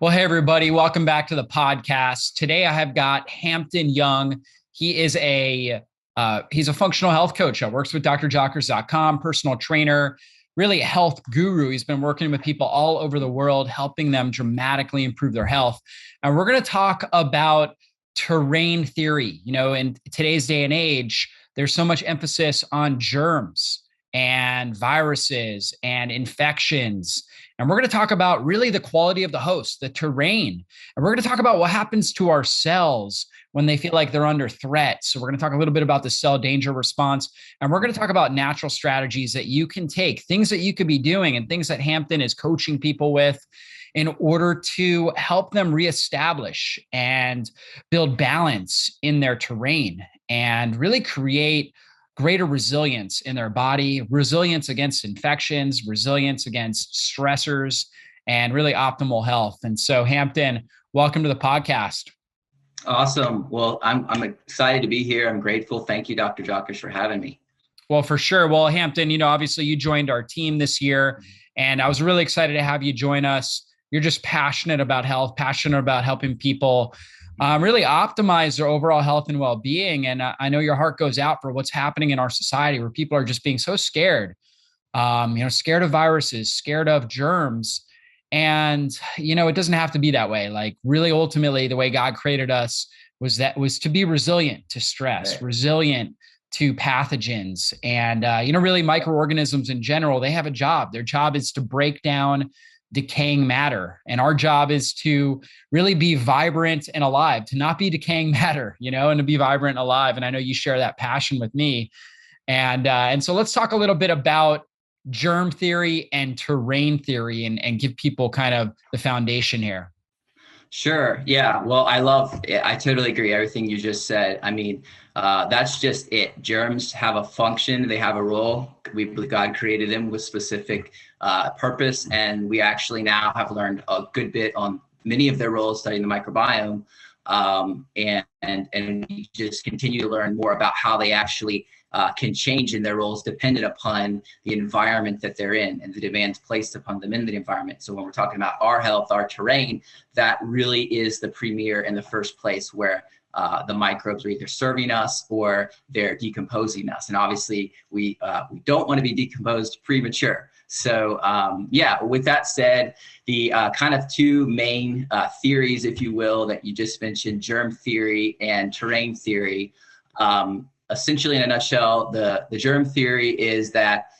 Well, hey, everybody, welcome back to the podcast. Today I have got Hampton Young. He is he's a functional health coach that works with drdavidjockers.com, personal trainer, really a health guru. He's been working with people all over the world, helping them dramatically improve their health. And we're going to talk about terrain theory. In today's day and age, there's so much emphasis on germs and viruses and infections. And we're going to talk about really the quality of the host, the terrain. And we're going to talk about what happens to our cells when they feel like they're under threat. So we're going to talk a little bit about the cell danger response. And we're going to talk about natural strategies that you can take, things that you could be doing, and things that Hampton is coaching people with in order to help them reestablish and build balance in their terrain and really create greater resilience in their body, resilience against infections, resilience against stressors, and really optimal health. And so, Hampton, welcome to the podcast. Awesome. Well, I'm excited to be here. I'm grateful. Thank you, Dr. Jockers, for having me. Well, for sure. Well, Hampton, obviously you joined our team this year, and I was really excited to have you join us. You're just passionate about health, passionate about helping people really optimize their overall health and well-being. And I know your heart goes out for what's happening in our society, where people are just being so scared, scared of viruses, scared of germs. And, it doesn't have to be that way. Like, really, ultimately, the way God created us was to be resilient to stress, right, resilient to pathogens. And, really microorganisms in general, they have a job. Their job is to break down decaying matter. And our job is to really be vibrant and alive, to not be decaying matter, and to be vibrant and alive. And I know you share that passion with me. And so let's talk a little bit about germ theory and terrain theory and give people kind of the foundation here. Sure. Yeah. Well, I totally agree. Everything you just said. I mean, that's just it. Germs have a function. They have a role. God created them with specific purpose. And we actually now have learned a good bit on many of their roles studying the microbiome. And we just continue to learn more about how they actually can change in their roles dependent upon the environment that they're in and the demands placed upon them in the environment. So when we're talking about our health, our terrain, that really is the premier and the first place where the microbes are either serving us or they're decomposing us. And obviously we don't want to be decomposed premature. So with that said, the kind of two main theories, if you will, that you just mentioned, germ theory and terrain theory, essentially in a nutshell, the germ theory is that,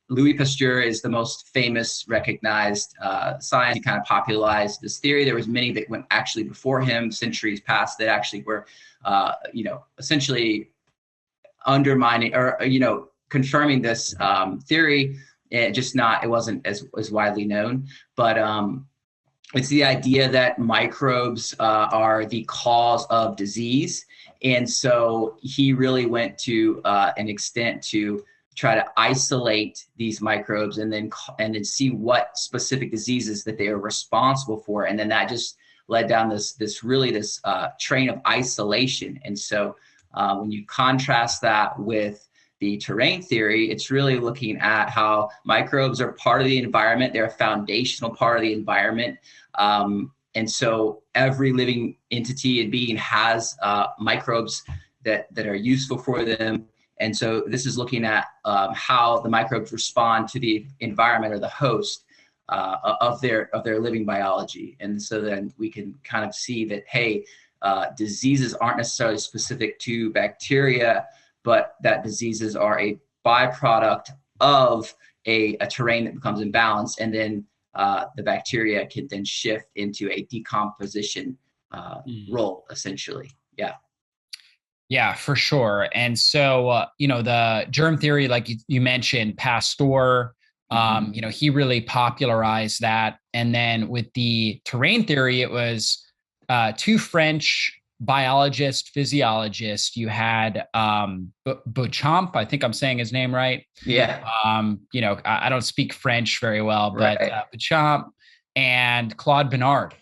Louis Pasteur is the most famous recognized science. He kind of popularized this theory. There was many that went actually before him, centuries past, that actually were, essentially undermining or, confirming this theory. It wasn't as widely known, but it's the idea that microbes are the cause of disease. And so he really went to an extent to try to isolate these microbes and then see what specific diseases that they are responsible for. And then that just led down this train of isolation. And so when you contrast that with the terrain theory, it's really looking at how microbes are part of the environment. They're a foundational part of the environment. And so every living entity and being has microbes that are useful for them. And so this is looking at how the microbes respond to the environment or the host of their living biology. And so then we can kind of see that, hey, diseases aren't necessarily specific to bacteria, but that diseases are a byproduct of a terrain that becomes imbalanced, and then the bacteria can then shift into a decomposition role, essentially. Yeah. Yeah, for sure. And so, the germ theory, like you mentioned, Pasteur, he really popularized that. And then with the terrain theory, it was two French biologist, physiologist. You had Beauchamp, I think I'm saying his name right. Yeah. I don't speak French very well, but right. Beauchamp and Claude Bernard.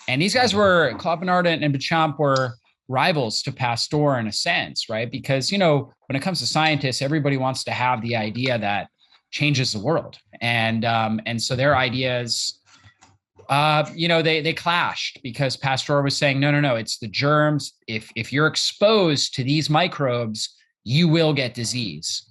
And these guys Claude Bernard and Beauchamp were rivals to Pasteur in a sense, right? Because, when it comes to scientists, everybody wants to have the idea that changes the world. And so their ideas They clashed because Pasteur was saying, no, it's the germs. If you're exposed to these microbes, you will get disease.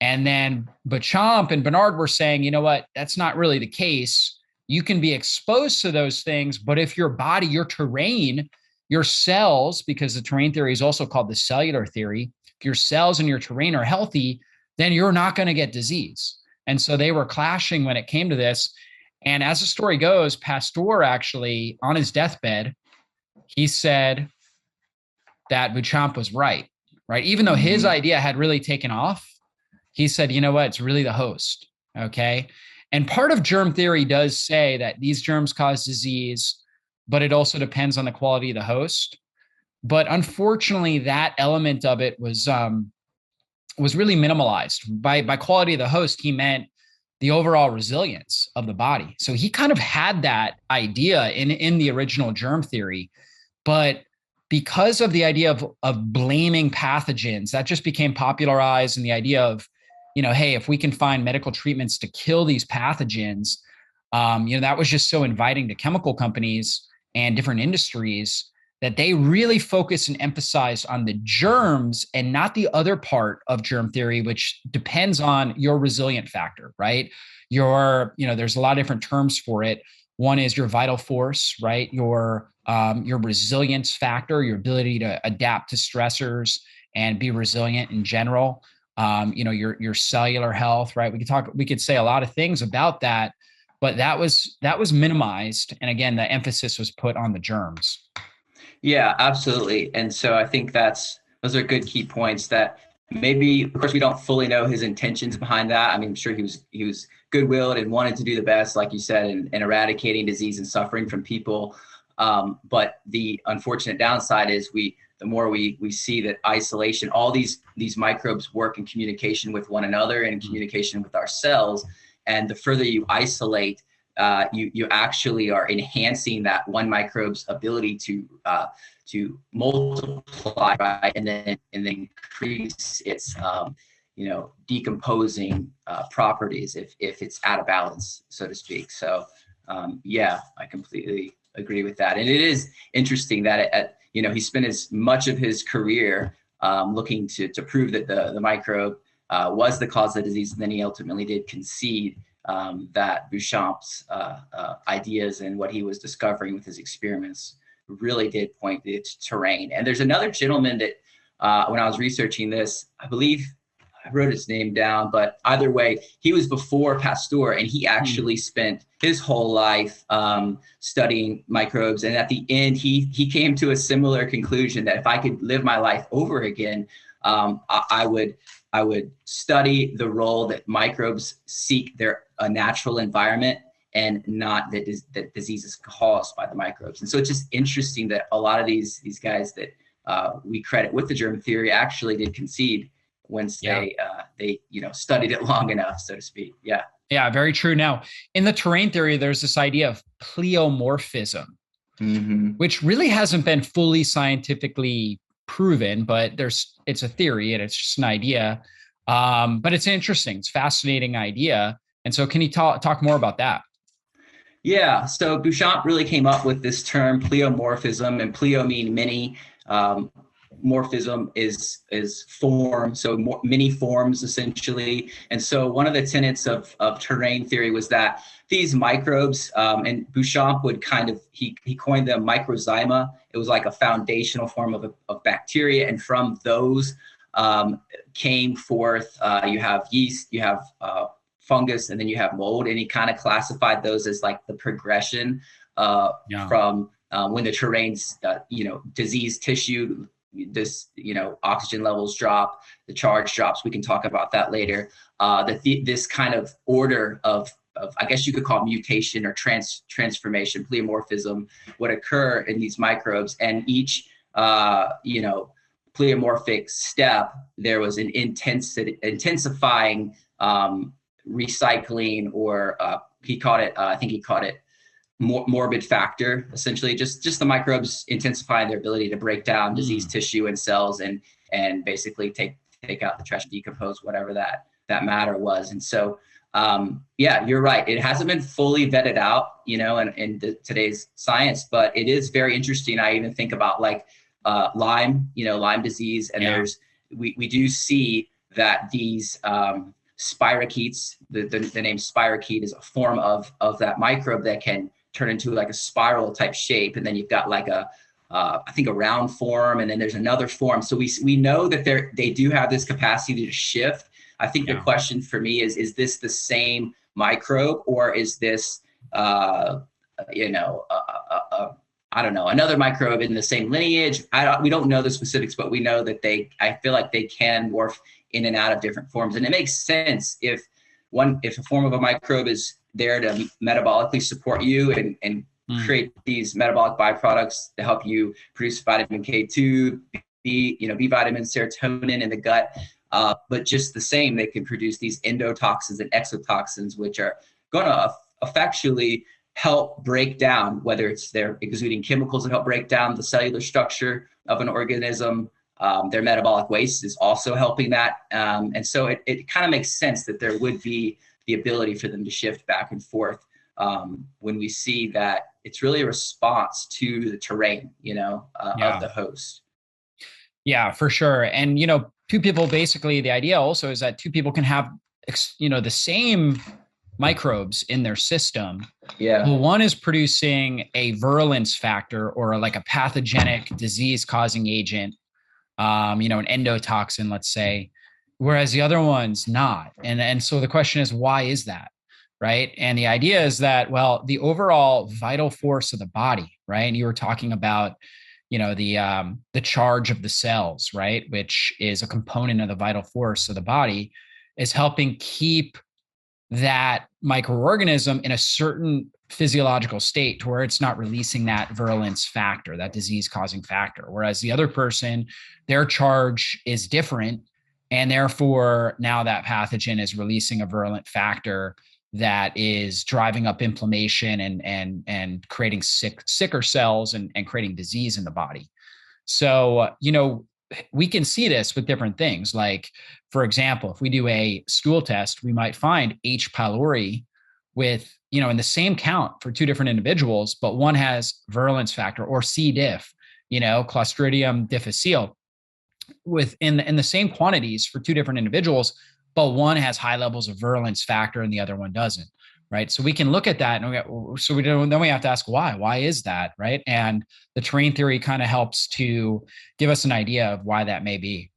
And then Beauchamp and Bernard were saying, you know what, that's not really the case. You can be exposed to those things, but if your body, your terrain, your cells, because the terrain theory is also called the cellular theory, if your cells and your terrain are healthy, then you're not going to get disease. And so they were clashing when it came to this. And as the story goes, Pasteur actually, on his deathbed, he said that Beauchamp was right? Even though his idea had really taken off, he said, you know what, it's really the host, okay? And part of germ theory does say that these germs cause disease, but it also depends on the quality of the host. But unfortunately, that element of it was really minimalized. By quality of the host, he meant the overall resilience of the body. So he kind of had that idea in the original germ theory, but because of the idea of blaming pathogens, that just became popularized, and the idea of, hey, if we can find medical treatments to kill these pathogens, that was just so inviting to chemical companies and different industries that they really focused and emphasized on the germs and not the other part of germ theory, which depends on your resilient factor, right? There's a lot of different terms for it. One is your vital force, right? Your resilience factor, your ability to adapt to stressors and be resilient in general. Your cellular health, right? We could say a lot of things about that, but that was minimized. And again, the emphasis was put on the germs. Yeah, absolutely. And so I think those are good key points that maybe, of course, we don't fully know his intentions behind that. I mean, I'm sure he was good-willed and wanted to do the best, like you said, in eradicating disease and suffering from people. But the unfortunate downside is the more we see that isolation, all these microbes work in communication with one another and communication with our cells. And the further you isolate, you actually are enhancing that one microbe's ability to multiply, right? And then increase its decomposing properties if it's out of balance, so to speak. So yeah, I completely agree with that. And it is interesting that he spent much of his career looking to prove that the microbe was the cause of the disease, and then he ultimately did concede that Beauchamp's ideas and what he was discovering with his experiments really did point to terrain. And there's another gentleman that when I was researching this, I believe I wrote his name down, but either way, he was before Pasteur, and he actually spent his whole life studying microbes. And at the end, he came to a similar conclusion that if I could live my life over again, I would study the role that microbes seek a natural environment, and not that disease is caused by the microbes. And so it's just interesting that a lot of these guys that we credit with the germ theory actually did concede once they studied it long enough, so to speak. Yeah, very true. Now, in the terrain theory, there's this idea of pleomorphism, which really hasn't been fully scientifically proven, but it's a theory and it's just an idea. But it's interesting. It's a fascinating idea. And so can you talk more about that? Yeah. So Beauchamp really came up with this term pleomorphism, and pleo mean many. Morphism is form, so many forms essentially. And so one of the tenets of terrain theory was that these microbes, and Beauchamp would he coined them microzyma. It was like a foundational form of bacteria, and from those came forth, you have yeast, you have fungus, and then you have mold, and he kind of classified those as like the progression from when the terrain's diseased tissue, oxygen levels drop, the charge drops. We can talk about that later. This kind of order of I guess you could call it mutation or transformation, pleomorphism, would occur in these microbes, and each pleomorphic step, there was an intensifying recycling, or he called it morbid factor, essentially just the microbes intensifying their ability to break down diseased tissue and cells, and basically take out the trash, decompose whatever that matter was. And so, yeah, you're right. It hasn't been fully vetted out, in today's science, but it is very interesting. I even think about like Lyme disease, and we do see that these spirochetes, the name spirochete is a form of that microbe that can turn into like a spiral type shape. And then you've got like I think a round form, and then there's another form. So we know that they do have this capacity to shift. I think the question for me is this the same microbe, or is this, I don't know, another microbe in the same lineage? We don't know the specifics, but we know that I feel like they can morph in and out of different forms. And it makes sense if a form of a microbe is there to metabolically support you and create these metabolic byproducts to help you produce vitamin K2, B vitamins, serotonin in the gut. But just the same, they can produce these endotoxins and exotoxins, which are going to effectually help break down, whether it's they're exuding chemicals that help break down the cellular structure of an organism. Their metabolic waste is also helping that. And so it kind of makes sense that there would be the ability for them to shift back and forth when we see that it's really a response to the terrain, of the host. Yeah, for sure. And, two people, basically the idea also is that two people can have, the same microbes in their system. Yeah. Well, one is producing a virulence factor, or like a pathogenic disease causing agent, an endotoxin, let's say, whereas the other one's not. And so the question is, why is that? Right. And the idea is that, well, the overall vital force of the body, right? And you were talking about, the charge of the cells, right? Which is a component of the vital force of the body, is helping keep that microorganism in a certain physiological state to where it's not releasing that virulence factor, that disease causing factor. Whereas the other person, their charge is different. And therefore now that pathogen is releasing a virulent factor that is driving up inflammation and creating sicker cells and creating disease in the body. So, we can see this with different things. Like, for example, if we do a stool test, we might find H. pylori with, in the same count for two different individuals, but one has virulence factor, or C. diff, Clostridium difficile, in the same quantities for two different individuals, but one has high levels of virulence factor and the other one doesn't, right? So we can look at that, and then we have to ask why. Why is that, right? And the terrain theory kind of helps to give us an idea of why that may be.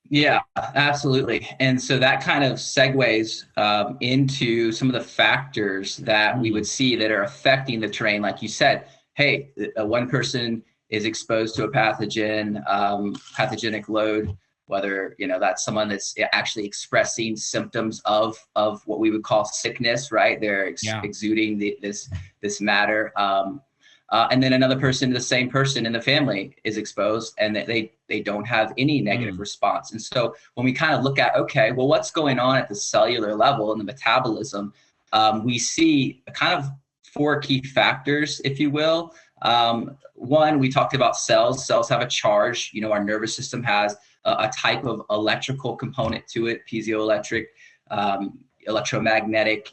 Yeah, absolutely. And so that kind of segues into some of the factors that we would see that are affecting the terrain. Like you said, hey, one person is exposed to a pathogen, pathogenic load, whether that's someone that's actually expressing symptoms of what we would call sickness, right? They're exuding this matter, and then another person, the same person in the family, is exposed, and they don't have any negative response. And so when we kind of look at, okay, well, what's going on at the cellular level and the metabolism, we see kind of four key factors, if you will. One, we talked about cells. Cells have a charge. Our nervous system has a type of electrical component to it, piezoelectric, electromagnetic,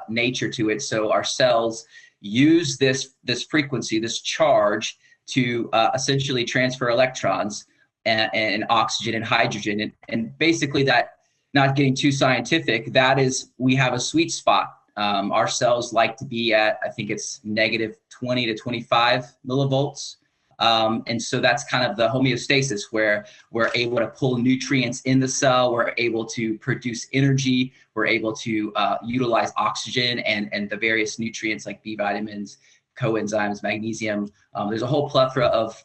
nature to it. So our cells use this frequency, this charge, to essentially transfer electrons and oxygen and hydrogen. And basically, that, not getting too scientific, that is, we have a sweet spot. Our cells like to be at, I think it's negative 20 to 25 millivolts. And so that's kind of the homeostasis, where we're able to pull nutrients in the cell, we're able to produce energy, we're able to utilize oxygen and the various nutrients like B vitamins, coenzymes, magnesium. There's a whole plethora of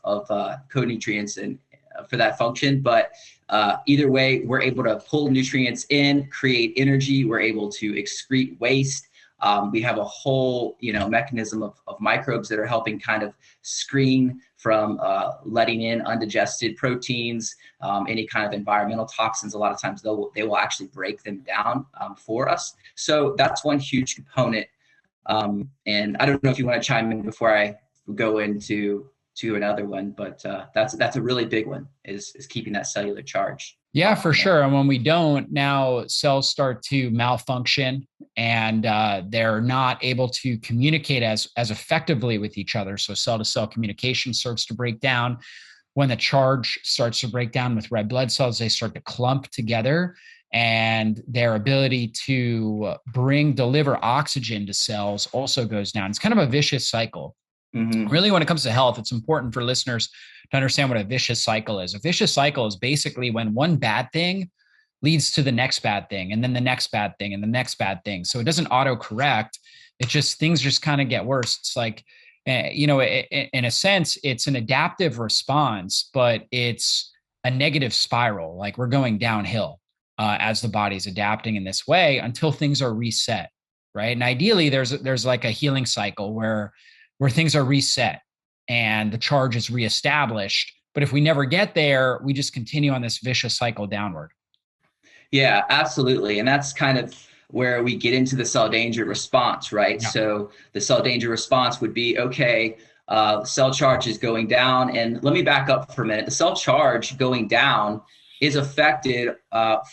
co-nutrients for that function. But either way, we're able to pull nutrients in, create energy, we're able to excrete waste. We have a whole, mechanism of microbes that are helping kind of screen from letting in undigested proteins, any kind of environmental toxins. A lot of times they will actually break them down for us. So that's one huge component. And I don't know if you want to chime in before I go into to another one. But that's a really big one, is keeping that cellular charge. Yeah, for sure. And when we don't, now cells start to malfunction, and they're not able to communicate as effectively with each other. So cell to cell communication starts to break down. When the charge starts to break down with red blood cells, they start to clump together, and their ability to deliver oxygen to cells also goes down. It's kind of a vicious cycle. Mm-hmm. Really, when it comes to health, it's important for listeners to understand what a vicious cycle is. A vicious cycle is basically when one bad thing leads to the next bad thing, and then the next bad thing, and the next bad thing. So it doesn't auto-correct. It just, things just kind of get worse. It's like, in a sense, it's an adaptive response, but it's a negative spiral. Like, we're going downhill as the body's adapting in this way until things are reset, right? And ideally, there's like a healing cycle where things are reset and the charge is reestablished. But if we never get there, we just continue on this vicious cycle downward. Yeah, absolutely. And that's kind of where we get into the cell danger response, right? Yeah. So the cell danger response would be, okay, cell charge is going down. And let me back up for a minute. The cell charge going down is affected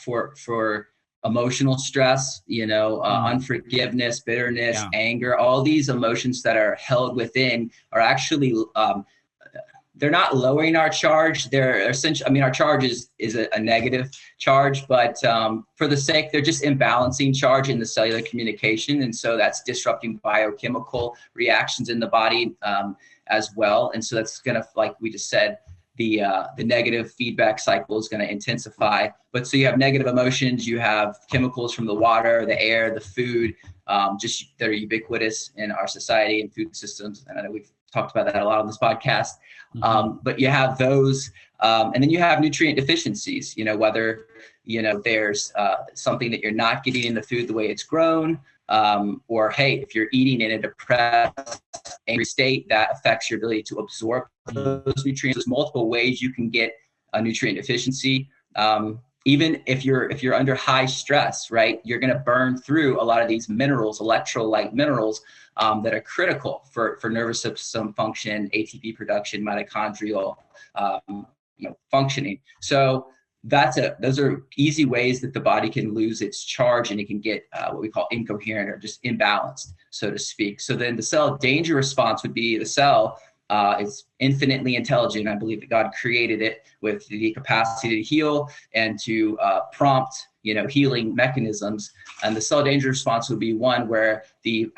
for emotional stress, unforgiveness, bitterness, anger. All these emotions that are held within are actually, they're not lowering our charge. They're essentially, our charge is a negative charge, but for the sake, they're just imbalancing charge in the cellular communication. And so that's disrupting biochemical reactions in the body as well. And so that's going to, like we just said, the negative feedback cycle is going to intensify. But so you have negative emotions, you have chemicals from the water, the air, the food, just that are ubiquitous in our society and food systems. And I know we've talked about that a lot on this podcast. Mm-hmm. But you have those, and then you have nutrient deficiencies, whether, there's something that you're not getting in the food the way it's grown, or, hey, if you're eating in a depressed, angry state, that affects your ability to absorb those nutrients. There's multiple ways you can get a nutrient deficiency. Even if you're under high stress, right, you're going to burn through a lot of these minerals, electrolyte minerals, that are critical for nervous system function, ATP production, mitochondrial, functioning. So those are easy ways that the body can lose its charge, and it can get what we call incoherent or just imbalanced, so to speak. So then the cell danger response would be the cell is infinitely intelligent. I believe that God created it with the capacity to heal and to prompt, healing mechanisms. And the cell danger response would be one where I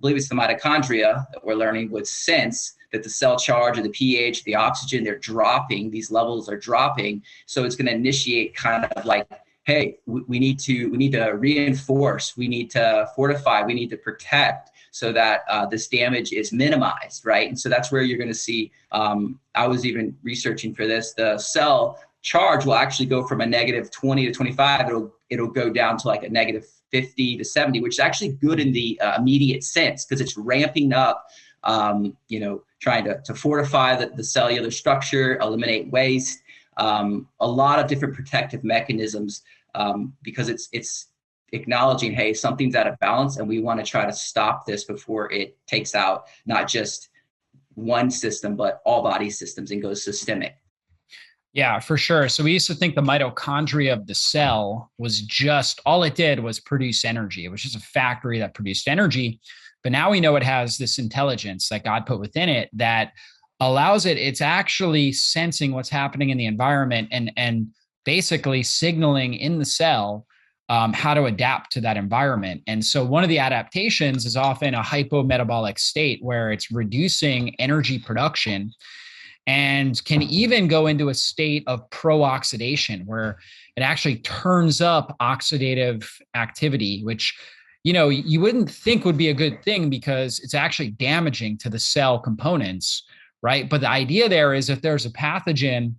believe it's the mitochondria that we're learning would sense that the cell charge or the pH, the oxygen, they're dropping, these levels are dropping. So it's going to initiate kind of like, hey, we need to reinforce, we need to fortify, we need to protect, so that this damage is minimized, right? And so that's where you're going to see, I was even researching for this, the cell charge will actually go from a negative 20 to 25. It'll go down to like a negative 50 to 70, which is actually good in the immediate sense, because it's ramping up, trying to fortify the cellular structure, eliminate waste, a lot of different protective mechanisms, because it's acknowledging, hey, something's out of balance, and we want to try to stop this before it takes out not just one system, but all body systems and goes systemic. Yeah, for sure. So we used to think the mitochondria of the cell was just, all it did was produce energy. It was just a factory that produced energy. But now we know it has this intelligence that God put within it that allows it's actually sensing what's happening in the environment and basically signaling in the cell how to adapt to that environment. And so one of the adaptations is often a hypometabolic state where it's reducing energy production, and can even go into a state of pro-oxidation where it actually turns up oxidative activity, which, you wouldn't think would be a good thing because it's actually damaging to the cell components, right? But the idea there is if there's a pathogen,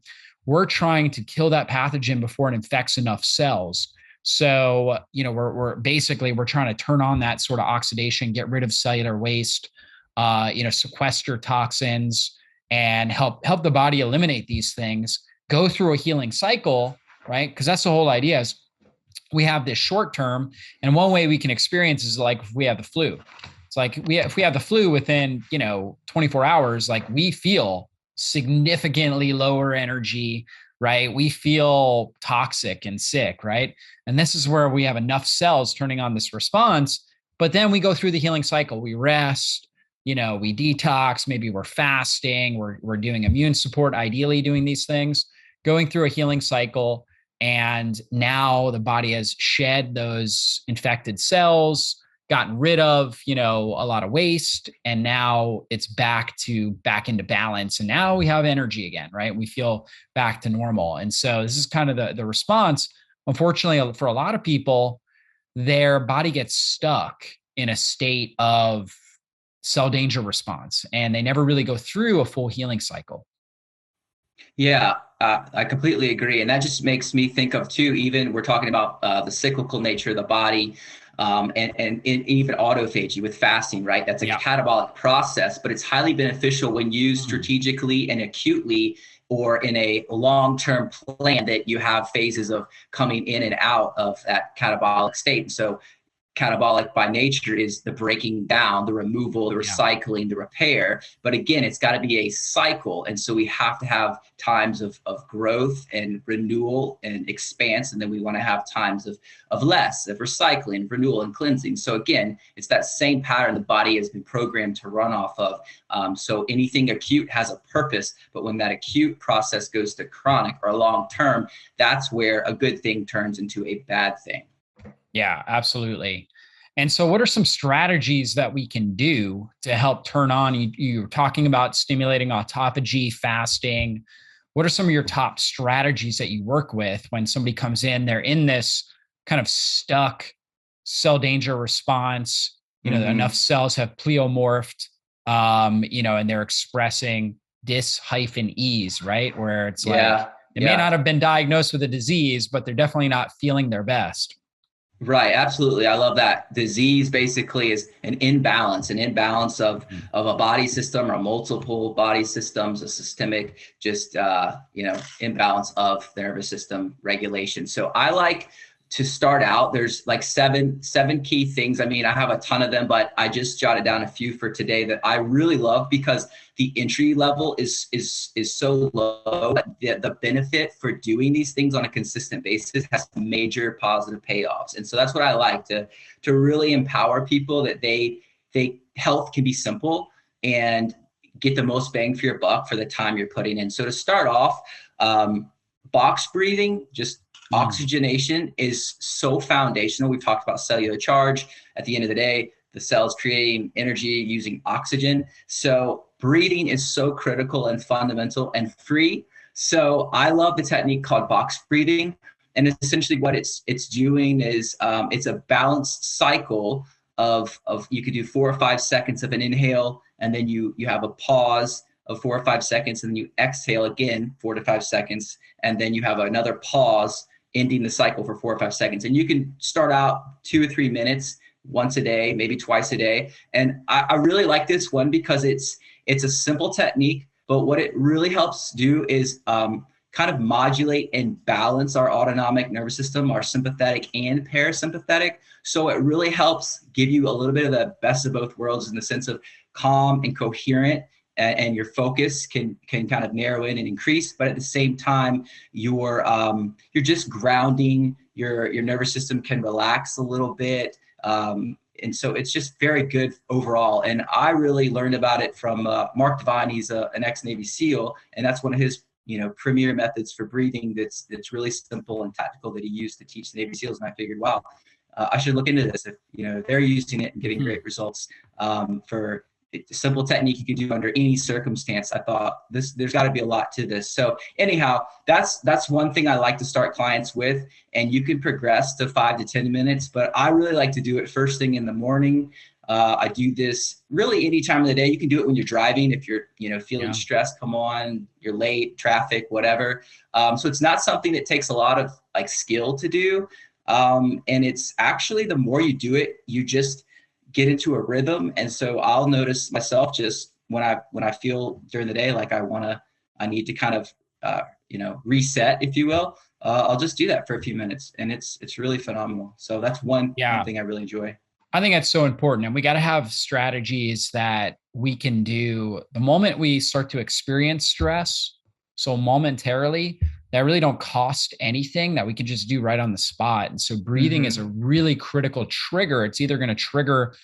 we're trying to kill that pathogen before it infects enough cells. So, we're trying to turn on that sort of oxidation, get rid of cellular waste, sequester toxins, and help the body eliminate these things, go through a healing cycle, right? Because that's the whole idea is we have this short term, and one way we can experience is like if we have the flu. It's like if we have the flu within, 24 hours, like we feel significantly lower energy, right? We feel toxic and sick, right? And this is where we have enough cells turning on this response. But then we go through the healing cycle. We rest, we detox, maybe we're fasting, we're doing immune support, ideally doing these things, going through a healing cycle. And now the body has shed those infected cells, gotten rid of, a lot of waste, and now it's back into balance. And now we have energy again, right? We feel back to normal. And so this is kind of the response. Unfortunately, for a lot of people, their body gets stuck in a state of cell danger response, and they never really go through a full healing cycle. Yeah, I completely agree. And that just makes me think of too, even we're talking about the cyclical nature of the body, and even autophagy with fasting, right? That's a catabolic process, but it's highly beneficial when used strategically and acutely, or in a long-term plan that you have phases of coming in and out of that catabolic state. So catabolic by nature is the breaking down, the removal, the recycling, the repair. But again, it's got to be a cycle. And so we have to have times of growth and renewal and expanse. And then we want to have times of less, of recycling, renewal, and cleansing. So again, it's that same pattern the body has been programmed to run off of. So anything acute has a purpose. But when that acute process goes to chronic or long term, that's where a good thing turns into a bad thing. Yeah, absolutely. And so what are some strategies that we can do to help turn on? You're talking about stimulating autophagy, fasting. What are some of your top strategies that you work with when somebody comes in, they're in this kind of stuck cell danger response, enough cells have pleomorphed, and they're expressing dis-ease, right? Where it's like, they may not have been diagnosed with a disease, but they're definitely not feeling their best. Right. Absolutely. I love that. Disease basically is an imbalance of a body system or multiple body systems, a systemic, imbalance of the nervous system regulation. So I like to start out, there's like seven key things. I mean, I have a ton of them, but I just jotted down a few for today that I really love, because the entry level is so low. The benefit for doing these things on a consistent basis has major positive payoffs. And so that's what I like to really empower people, that they health can be simple and get the most bang for your buck for the time you're putting in. So to start off, box breathing, just oxygenation is so foundational. We've talked about cellular charge. At the end of the day, the cells creating energy using oxygen. So breathing is so critical and fundamental and free. So I love the technique called box breathing. And essentially what it's doing is it's a balanced cycle of you could do 4 or 5 seconds of an inhale, and then you have a pause of 4 or 5 seconds, and then you exhale again 4 to 5 seconds, and then you have another pause, ending the cycle for 4 or 5 seconds. And you can start out 2 or 3 minutes once a day, maybe twice a day. And I really like this one because it's a simple technique, but what it really helps do is kind of modulate and balance our autonomic nervous system, our sympathetic and parasympathetic. So it really helps give you a little bit of the best of both worlds, in the sense of calm and coherent, and your focus can kind of narrow in and increase, but at the same time, you're just grounding, your nervous system can relax a little bit. And so it's just very good overall. And I really learned about it from Mark Devine. He's an ex-Navy SEAL, and that's one of his premier methods for breathing that's really simple and tactical that he used to teach the Navy SEALs. And I figured, wow, I should look into this. If they're using it and getting great results for a simple technique you can do under any circumstance, I thought there's got to be a lot to this. So anyhow, that's one thing I like to start clients with, and you can progress to 5 to 10 minutes, but I really like to do it first thing in the morning. I do this really any time of the day. You can do it when you're driving, if you're feeling stressed, come on, you're late, traffic, whatever. So it's not something that takes a lot of skill to do, and it's actually, the more you do it, you just get into a rhythm. And so I'll notice myself, just when I feel during the day like I need to kind of reset, if you will, I'll just do that for a few minutes, and it's really phenomenal. So that's one thing I really enjoy. I think that's so important. And we got to have strategies that we can do the moment we start to experience stress. So momentarily, that really don't cost anything, that we can just do right on the spot. And so breathing is a really critical trigger. It's either going to trigger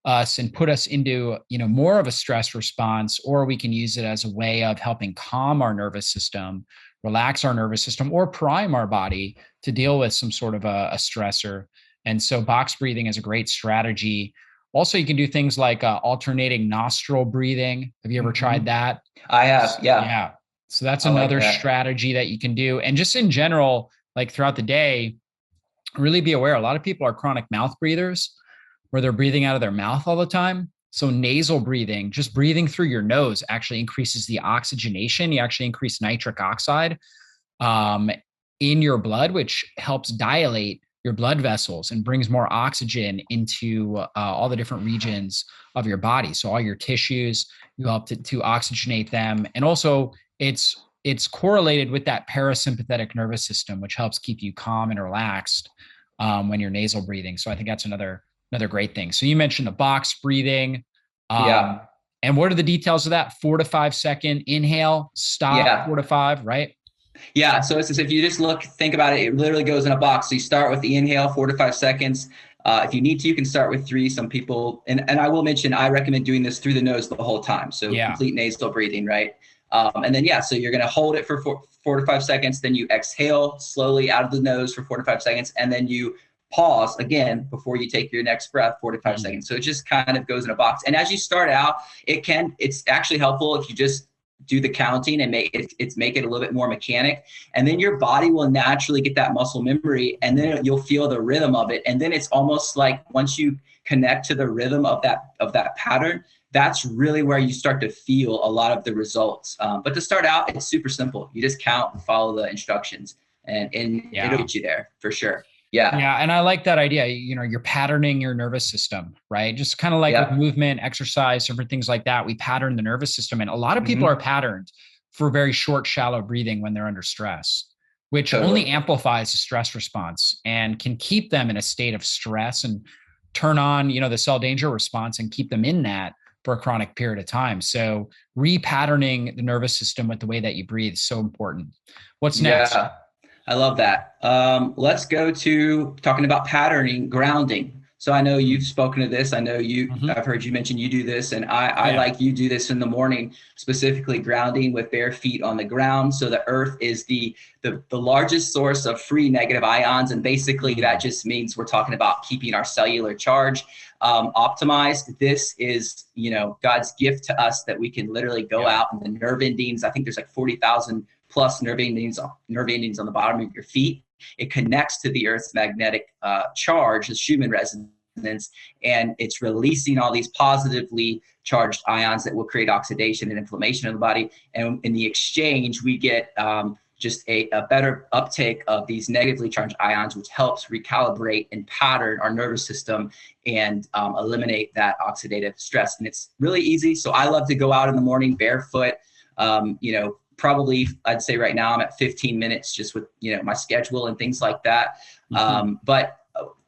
us and put us into, more of a stress response, or we can use it as a way of helping calm our nervous system, relax our nervous system, or prime our body to deal with some sort of a stressor. And so box breathing is a great strategy. Also, you can do things like alternating nostril breathing. Have you ever tried that? I have, yeah. Yeah. So that's another strategy that you can do. And just in general, like throughout the day, really be aware. A lot of people are chronic mouth breathers, where they're breathing out of their mouth all the time. So nasal breathing, just breathing through your nose, actually increases the oxygenation. You actually increase nitric oxide in your blood, which helps dilate your blood vessels and brings more oxygen into all the different regions of your body. So all your tissues, you help to oxygenate them. And also it's correlated with that parasympathetic nervous system, which helps keep you calm and relaxed when you're nasal breathing. So I think that's another great thing. So you mentioned the box breathing. And what are the details of that? 4 to 5 second inhale, stop, 4 to 5, right? Yeah. So it's as if you just think about it, it literally goes in a box. So you start with the inhale, 4 to 5 seconds. If you need to, you can start with 3. Some people, and I will mention, I recommend doing this through the nose the whole time. So complete nasal breathing, right? And then, so you're going to hold it for 4 to 5 seconds. Then you exhale slowly out of the nose for 4 to 5 seconds. And then you pause again before you take your next breath, 4 to 5 seconds. So it just kind of goes in a box. And as you start out, it's actually helpful if you just do the counting and make it a little bit more mechanic. And then your body will naturally get that muscle memory, and then you'll feel the rhythm of it. And then it's almost like once you connect to the rhythm of that pattern, that's really where you start to feel a lot of the results. But to start out, it's super simple. You just count and follow the instructions, and it'll get you there for sure. Yeah. And I like that idea. You're patterning your nervous system, right? Just kind of like with movement, exercise, different things like that. We pattern the nervous system. And a lot of people are patterned for very short, shallow breathing when they're under stress, which only amplifies the stress response and can keep them in a state of stress and turn on, the cell danger response and keep them in that for a chronic period of time. So repatterning the nervous system with the way that you breathe is so important. What's next? Yeah. I love that. Let's go to talking about patterning, grounding. So I know you've spoken to this. I know I've heard you mention you do this, and I like you do this in the morning, specifically grounding with bare feet on the ground. So the earth is the largest source of free negative ions. And basically that just means we're talking about keeping our cellular charge optimized. This is, God's gift to us that we can literally go out, and the nerve endings, I think there's like 40,000 plus nerve endings on the bottom of your feet. It connects to the Earth's magnetic charge, the Schumann resonance, and it's releasing all these positively charged ions that will create oxidation and inflammation in the body. And in the exchange, we get just a better uptake of these negatively charged ions, which helps recalibrate and pattern our nervous system and eliminate that oxidative stress. And it's really easy. So I love to go out in the morning barefoot, probably I'd say right now I'm at 15 minutes just with, my schedule and things like that. But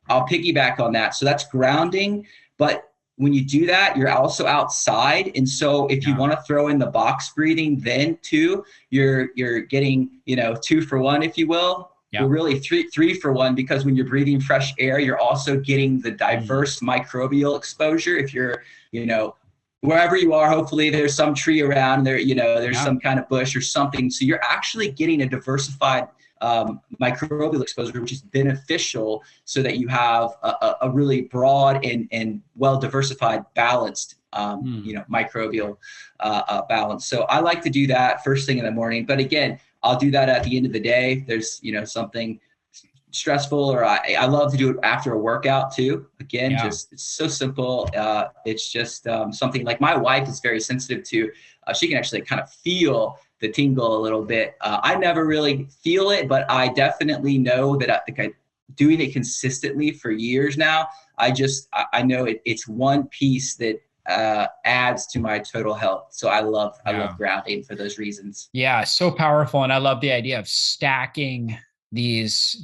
I'll piggyback on that. So that's grounding. But when you do that, you're also outside. And so if you want to throw in the box breathing, then too, you're getting, 2 for 1, if you will. Well, really three for 1, because when you're breathing fresh air, you're also getting the diverse microbial exposure. If you're, wherever you are, hopefully there's some tree around there, there's some kind of bush or something. So you're actually getting a diversified microbial exposure, which is beneficial, so that you have a really broad and well-diversified, balanced, microbial balance. So I like to do that first thing in the morning. But again, I'll do that at the end of the day. There's, something stressful, or I love to do it after a workout too. Again, just it's so simple. It's just something like my wife is very sensitive to. She can actually kind of feel the tingle a little bit. I never really feel it, but I definitely know that I'm doing it consistently for years now. I know it's one piece that adds to my total health. So I love grounding for those reasons. Yeah, so powerful. And I love the idea of stacking these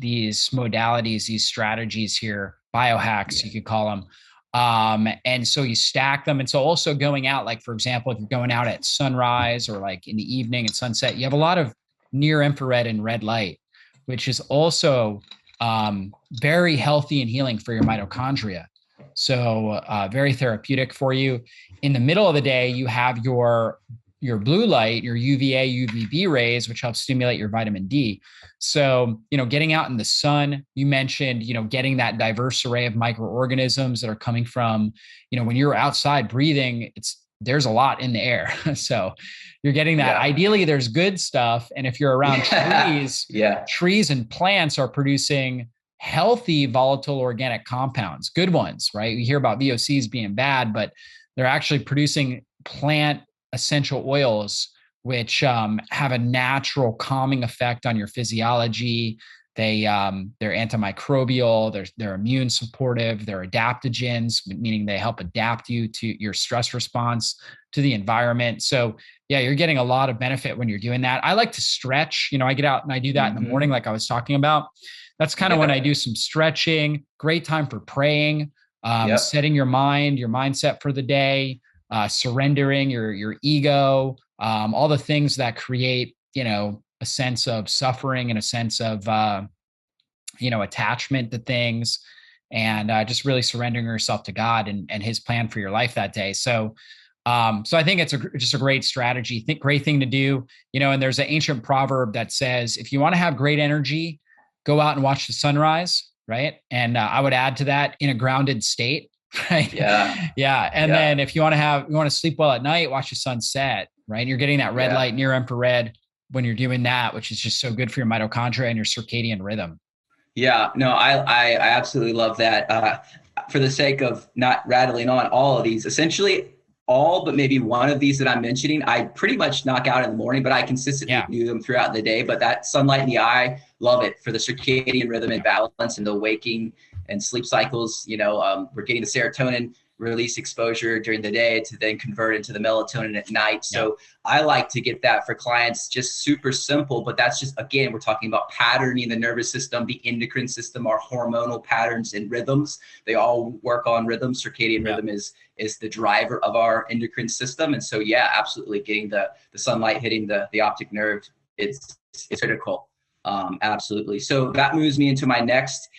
modalities, these strategies here, biohacks, you could call them, And so you stack them. And so also going out, like, for example, if you're going out at sunrise or like in the evening and sunset, you have a lot of near infrared and red light, which is also very healthy and healing for your mitochondria. So very therapeutic for you. In the middle of the day, you have your blue light, your UVA, UVB rays, which help stimulate your vitamin D. So, getting out in the sun, you mentioned, getting that diverse array of microorganisms that are coming from, when you're outside breathing, there's a lot in the air. So you're getting that. Yeah. Ideally, there's good stuff. And if you're around trees, trees and plants are producing healthy, volatile organic compounds, good ones, right? We hear about VOCs being bad, but they're actually producing plant essential oils, which have a natural calming effect on your physiology. They're antimicrobial, they're immune supportive, they're adaptogens, meaning they help adapt you to your stress response to the environment. So yeah, you're getting a lot of benefit when you're doing that. I like to stretch, I get out and I do that in the morning, like I was talking about. That's kind of when I do some stretching. Great time for praying, setting your mindset for the day, surrendering your ego, all the things that create, a sense of suffering and a sense of, attachment to things, and just really surrendering yourself to God and his plan for your life that day. So I think it's just a great strategy, great thing to do, and there's an ancient proverb that says, if you want to have great energy, go out and watch the sunrise. Right. And I would add to that, in a grounded state. Right. Yeah. And then if you want to sleep well at night, watch the sunset. Right. You're getting that red light, near infrared when you're doing that, which is just so good for your mitochondria and your circadian rhythm. Yeah, no, I absolutely love that. For the sake of not rattling on all of these, essentially all but maybe one of these that I'm mentioning, I pretty much knock out in the morning, but I consistently do them throughout the day. But that sunlight in the eye, love it for the circadian rhythm and balance and the waking and sleep cycles. We're getting the serotonin release exposure during the day to then convert into the melatonin at night. So I like to get that for clients, just super simple, but that's just, again, we're talking about patterning the nervous system, the endocrine system, our hormonal patterns and rhythms. They all work on rhythm. Circadian rhythm is the driver of our endocrine system. And so, absolutely getting the sunlight hitting the optic nerve, it's critical. Absolutely. So that moves me into my next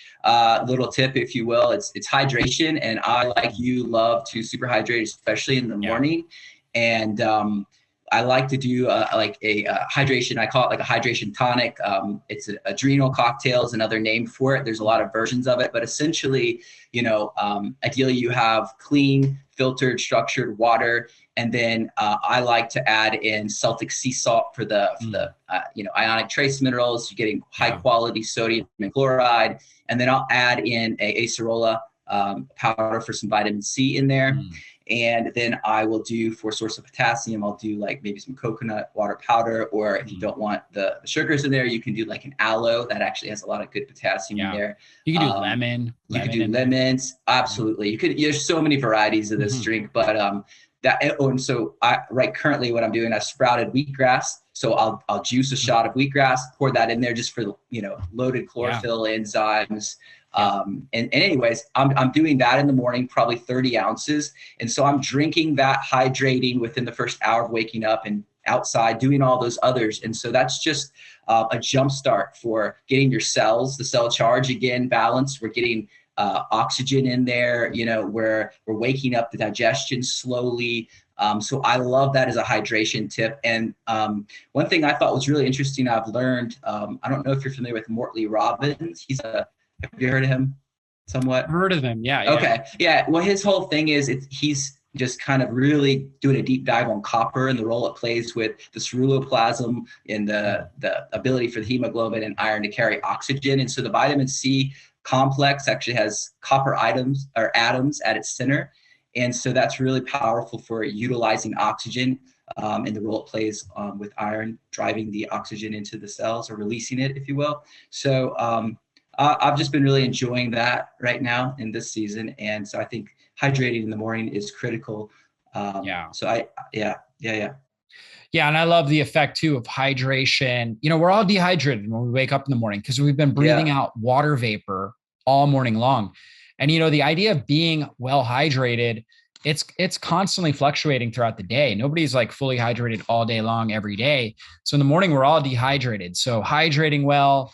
little tip, if you will. It's hydration. And I, like you, love to super hydrate, especially in the morning. And I like to do like a hydration. I call it like a hydration tonic. It's adrenal cocktail is another name for it. There's a lot of versions of it, but essentially, ideally you have clean, filtered, structured water. And then I like to add in Celtic sea salt for the ionic trace minerals. You're getting high quality sodium and chloride. And then I'll add in a acerola powder for some vitamin C in there. And then I will do, for a source of potassium, I'll do like maybe some coconut water powder, or if you don't want the sugars in there, you can do like an aloe that actually has a lot of good potassium in there. You can do lemon. You can do lemons. Absolutely. There's so many varieties of this drink, but currently what I'm doing, I sprouted wheatgrass. So I'll juice a shot of wheatgrass, pour that in there just for, loaded chlorophyll enzymes. And anyways, I'm doing that in the morning, probably 30 ounces. And so I'm drinking that, hydrating within the first hour of waking up, and outside doing all those others. And so that's just a jump start for getting your cells, the cell charge again, balanced. We're getting oxygen in there, where we're waking up the digestion slowly. So I love that as a hydration tip. And one thing I thought was really interesting, I've learned, I don't know if you're familiar with Mortley Robbins. Have you heard of him somewhat? Heard of him, yeah. Okay, yeah. Well, his whole thing is he's just kind of really doing a deep dive on copper and the role it plays with the ceruloplasm and the ability for the hemoglobin and iron to carry oxygen. And so the vitamin C complex actually has copper atoms at its center. And so that's really powerful for utilizing oxygen and the role it plays with iron, driving the oxygen into the cells, or releasing it, if you will. So I've just been really enjoying that right now in this season. And so I think hydrating in the morning is critical. So yeah. And I love the effect too of hydration. We're all dehydrated when we wake up in the morning because we've been breathing out water vapor all morning long. And, the idea of being well hydrated, it's constantly fluctuating throughout the day. Nobody's like fully hydrated all day long every day. So in the morning, we're all dehydrated. So hydrating well,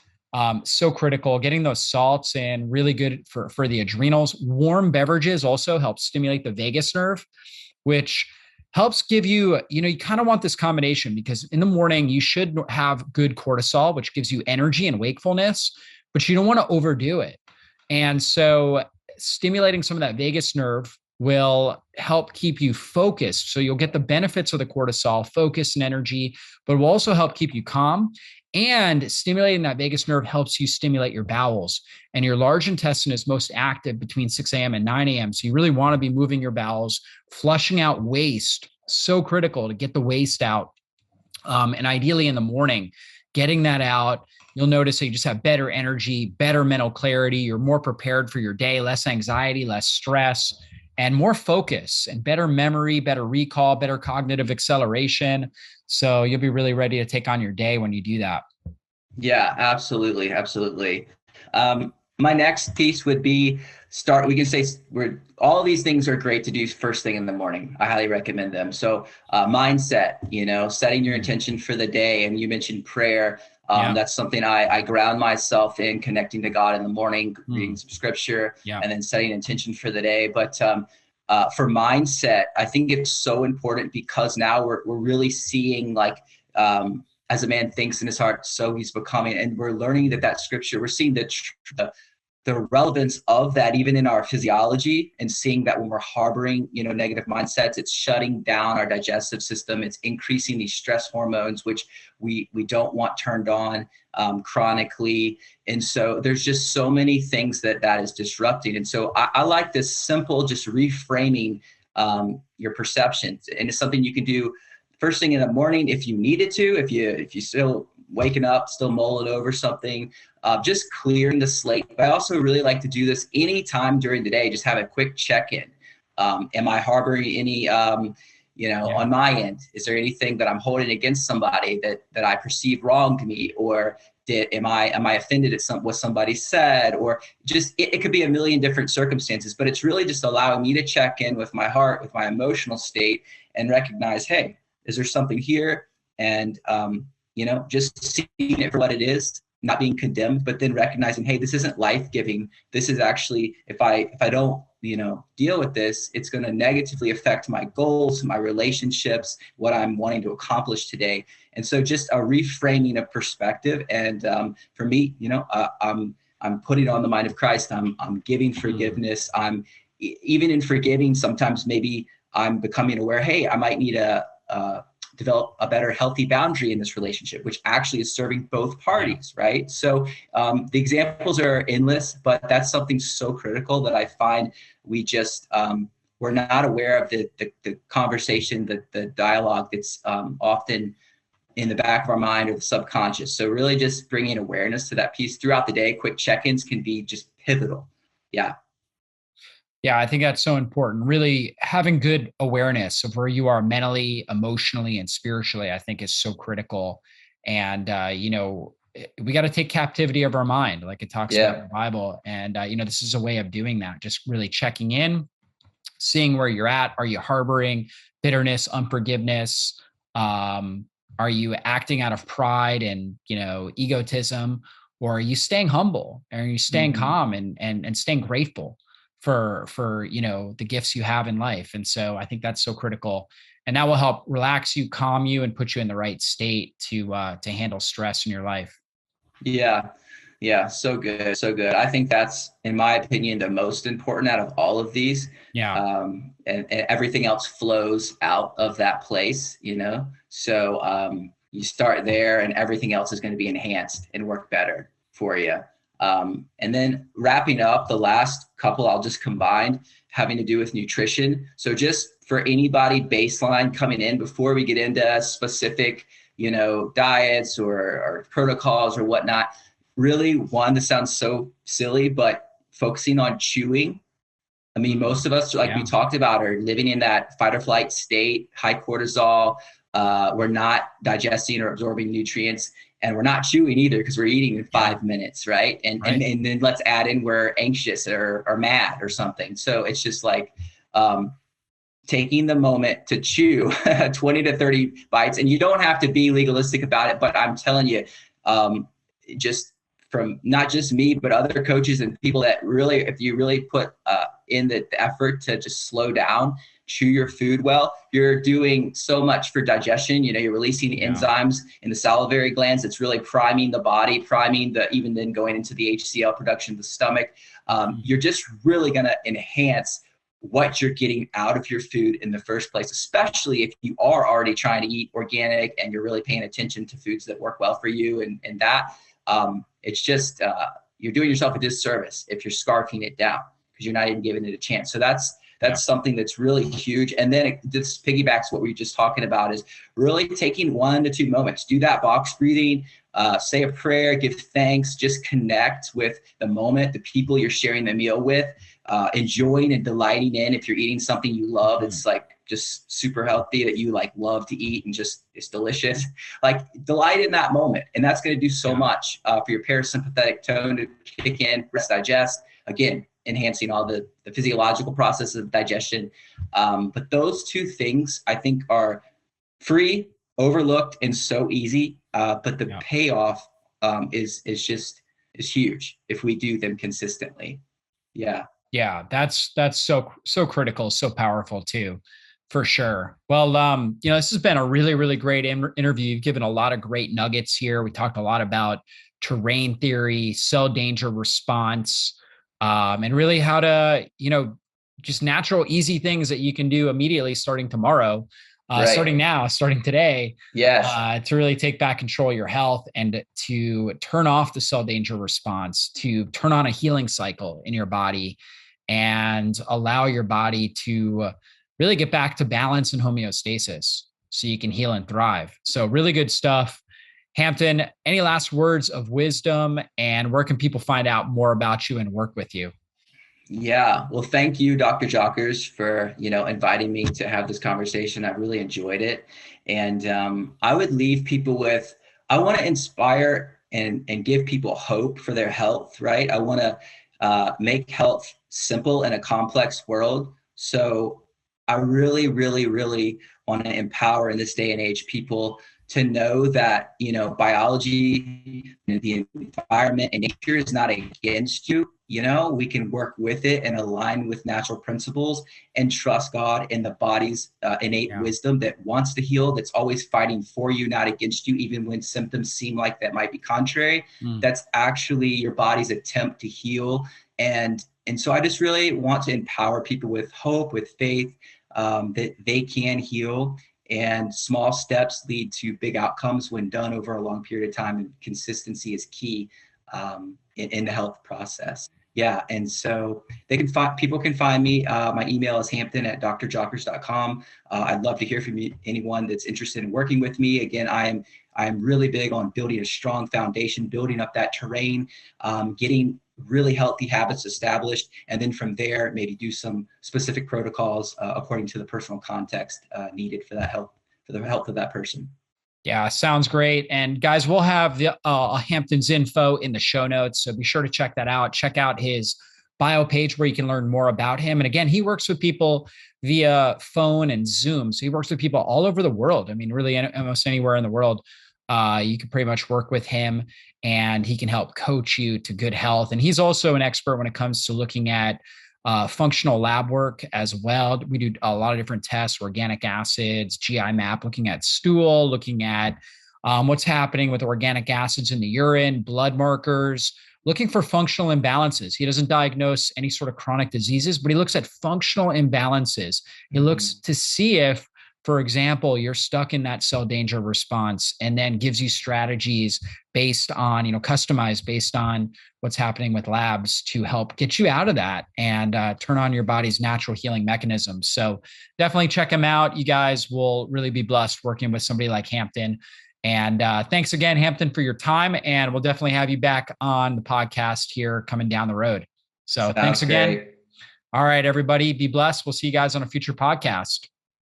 so critical. Getting those salts in, really good for the adrenals. Warm beverages also help stimulate the vagus nerve, which helps give you, you kind of want this combination, because in the morning you should have good cortisol, which gives you energy and wakefulness, but you don't want to overdo it. And so stimulating some of that vagus nerve will help keep you focused. So you'll get the benefits of the cortisol, focus and energy, but will also help keep you calm. And stimulating that vagus nerve helps you stimulate your bowels. And your large intestine is most active between 6 a.m. and 9 a.m. So you really want to be moving your bowels, flushing out waste. So critical to get the waste out. And ideally in the morning, getting that out, you'll notice that you just have better energy, better mental clarity. You're more prepared for your day, less anxiety, less stress, and more focus and better memory, better recall, better cognitive acceleration. So you'll be really ready to take on your day when you do that. Yeah, absolutely. Absolutely. My next piece would be we can say all these things are great to do first thing in the morning. I highly recommend them. So mindset, setting your intention for the day. And you mentioned prayer. That's something I ground myself in, connecting to God in the morning, reading some scripture, and then setting an intention for the day. But for mindset, I think it's so important, because now we're really seeing, like, as a man thinks in his heart, so he's becoming, and we're learning that scripture, we're seeing the relevance of that even in our physiology, and seeing that when we're harboring, negative mindsets, it's shutting down our digestive system. It's increasing these stress hormones, which we don't want turned on chronically. And so there's just so many things that is disrupting. And so I like this simple, just reframing your perceptions. And it's something you can do first thing in the morning if you needed to, if you still waking up, still mulling over something, just clearing the slate. But I also really like to do this anytime during the day, just have a quick check-in. Am I harboring any, on my end? Is there anything that I'm holding against somebody that I perceive wronged me? Or am I offended at what somebody said? Or just, it could be a million different circumstances, but it's really just allowing me to check in with my heart, with my emotional state, and recognize, hey, is there something here? And, just seeing it for what it is, not being condemned, but then recognizing, hey, this isn't life-giving. This is actually, if I don't, deal with this, it's going to negatively affect my goals, my relationships, what I'm wanting to accomplish today. And so just a reframing of perspective. And for me, I'm putting on the mind of Christ. I'm giving forgiveness. I'm even in forgiving. Sometimes maybe I'm becoming aware, hey, I might need to develop a better healthy boundary in this relationship, which actually is serving both parties, right? So the examples are endless, but that's something so critical that I find we just, we're not aware of the conversation, the dialogue that's often in the back of our mind or the subconscious. So really just bringing awareness to that piece throughout the day. Quick check-ins can be just pivotal. Yeah. Yeah, I think that's so important. Really having good awareness of where you are mentally, emotionally, and spiritually, I think is so critical. And, we got to take captivity of our mind, like it talks about in the Bible. And, this is a way of doing that. Just really checking in, seeing where you're at. Are you harboring bitterness, unforgiveness? Are you acting out of pride and, egotism? Or are you staying humble? Are you staying calm and staying grateful for the gifts you have in life? And so I think that's so critical, and that will help relax you, calm you, and put you in the right state to handle stress in your life. Yeah, so good, so good. I think that's, in my opinion, the most important out of all of these. And everything else flows out of that place, so you start there and everything else is going to be enhanced and work better for you. And then wrapping up, the last couple I'll just combine, having to do with nutrition. So just for anybody baseline coming in, before we get into specific, diets or protocols or whatnot, really, one, this sounds so silly, but focusing on chewing I mean, most of us, like we talked about, are living in that fight or flight state, high cortisol. We're not digesting or absorbing nutrients, and we're not chewing either because we're eating in 5 minutes, right? And then let's add in we're anxious or mad or something. So it's just like taking the moment to chew 20 to 30 bites, and you don't have to be legalistic about it, but I'm telling you, just from not just me, but other coaches and people that really, if you really put in the effort to just slow down, chew your food well, you're doing so much for digestion. You know, you're releasing enzymes in the salivary glands. It's really priming the body, even then going into the HCl production of the stomach. You're just really going to enhance what you're getting out of your food in the first place, especially if you are already trying to eat organic and you're really paying attention to foods that work well for you. And that, it's just, you're doing yourself a disservice if you're scarfing it down because you're not even giving it a chance. So that's something that's really huge. And then this piggybacks what we were just talking about is really taking 1 to 2 moments, do that box breathing, say a prayer, give thanks, just connect with the moment, the people you're sharing the meal with, enjoying and delighting in. If you're eating something you love, it's like just super healthy that you like love to eat and just it's delicious. Like delight in that moment. And that's going to do so much for your parasympathetic tone to kick in, rest, digest. Again, enhancing all the physiological processes of digestion. But those two things I think are free, overlooked, and so easy. But the payoff is huge if we do them consistently. Yeah. Yeah, that's so critical, so powerful too, for sure. Well, this has been a really, really great interview. You've given a lot of great nuggets here. We talked a lot about terrain theory, cell danger response, and really how to, just natural, easy things that you can do immediately starting tomorrow, starting now, starting today, to really take back control of your health and to turn off the cell danger response, to turn on a healing cycle in your body and allow your body to really get back to balance and homeostasis so you can heal and thrive. So really good stuff. Hampton, any last words of wisdom, and where can people find out more about you and work with you? Yeah. Well, thank you, Dr. Jockers, for, inviting me to have this conversation. I really enjoyed it. And I would leave people with, I want to inspire and give people hope for their health, right? I want to make health simple in a complex world. So I really, really, really want to empower in this day and age people to know that, biology, the environment and nature is not against you. We can work with it and align with natural principles and trust God and the body's innate wisdom that wants to heal, that's always fighting for you, not against you, even when symptoms seem like that might be contrary. That's actually your body's attempt to heal. And so I just really want to empower people with hope, with faith, that they can heal. And small steps lead to big outcomes when done over a long period of time. And consistency is key in the health process. Yeah. And so people can find me. My email is hampton@drjockers.com. I'd love to hear from anyone that's interested in working with me. Again, I'm really big on building a strong foundation, building up that terrain, getting really healthy habits established. And then from there, maybe do some specific protocols according to the personal context needed for the health of that person. Yeah, sounds great. And guys, we'll have the Hampton's info in the show notes. So be sure to check that out. Check out his bio page where you can learn more about him. And again, he works with people via phone and Zoom. So he works with people all over the world. I mean, really almost anywhere in the world. You can pretty much work with him and he can help coach you to good health. And he's also an expert when it comes to looking at functional lab work as well. We do a lot of different tests, organic acids, GI map, looking at stool, looking at what's happening with organic acids in the urine, blood markers, looking for functional imbalances. He doesn't diagnose any sort of chronic diseases, but he looks at functional imbalances. He looks to see if, for example, you're stuck in that cell danger response, and then gives you strategies based on, customized based on what's happening with labs to help get you out of that and turn on your body's natural healing mechanisms. So definitely check him out. You guys will really be blessed working with somebody like Hampton. And thanks again, Hampton, for your time. And we'll definitely have you back on the podcast here coming down the road. So thanks again. All right, everybody, be blessed. We'll see you guys on a future podcast.